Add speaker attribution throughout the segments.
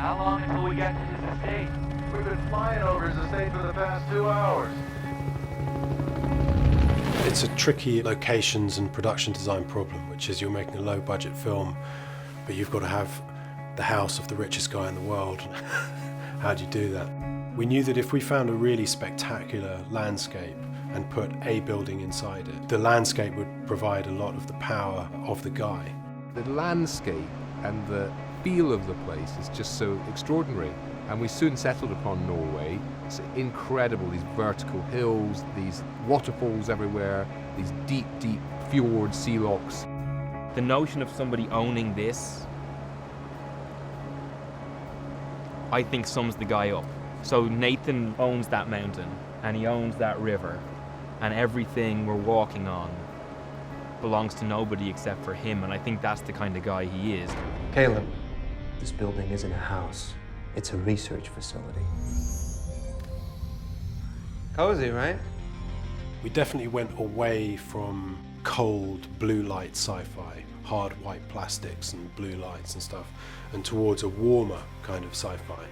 Speaker 1: How long until we get to his estate?
Speaker 2: We've been flying over his estate for the past 2 hours.
Speaker 3: It's a tricky locations and production design problem, which is you're making a low-budget film, but you've got to have the house of the richest guy in the world. How do you do that? We knew that if we found a really spectacular landscape and put a building inside it, the landscape would provide a lot of the power of the guy.
Speaker 4: The landscape and the feel of the place is just so extraordinary. And we soon settled upon Norway. It's incredible, these vertical hills, these waterfalls everywhere, these deep, deep fjord sea locks.
Speaker 5: The notion of somebody owning this, I think sums the guy up. So Nathan owns that mountain, and he owns that river, and everything we're walking on belongs to nobody except for him, and I think that's the kind of guy he is.
Speaker 6: Caleb, this building isn't a house. It's a research facility. Cozy, right?
Speaker 3: We definitely went away from cold blue light sci-fi, hard white plastics and blue lights and stuff, and towards a warmer kind of sci-fi.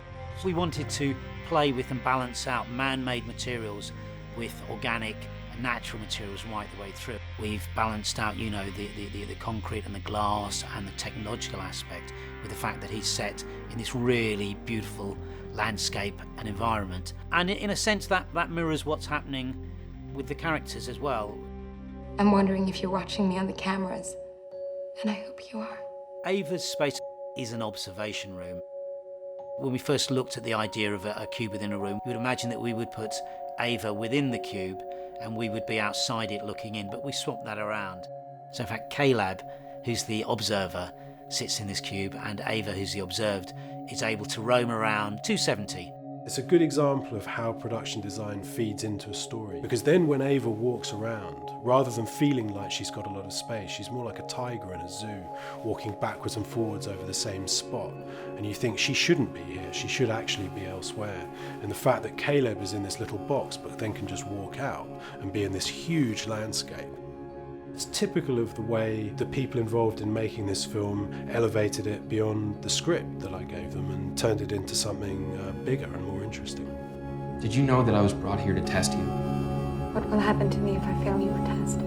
Speaker 7: We wanted to play with and balance out man-made materials with organic and natural materials right the way through. We've balanced out, you know, the concrete and the glass and the technological aspect with the fact that he's set in this really beautiful landscape and environment. And in a sense that mirrors what's happening with the characters as well.
Speaker 8: I'm wondering if you're watching me on the cameras, and I hope you are.
Speaker 7: Ava's space is an observation room. When we first looked at the idea of a cube within a room, you would imagine that we would put Ava within the cube and we would be outside it looking in, but we swapped that around. So in fact, Caleb, who's the observer, sits in this cube, and Ava, who's the observed, is able to roam around 270.
Speaker 3: It's a good example of how production design feeds into a story, because then when Ava walks around, rather than feeling like she's got a lot of space, she's more like a tiger in a zoo, walking backwards and forwards over the same spot, and you think she shouldn't be here, she should actually be elsewhere. And the fact that Caleb is in this little box but then can just walk out and be in this huge landscape, it's typical of the way the people involved in making this film elevated it beyond the script that I gave them and turned it into something bigger and more interesting.
Speaker 9: Did you know that I was brought here to test you?
Speaker 8: What will happen to me if I fail your test?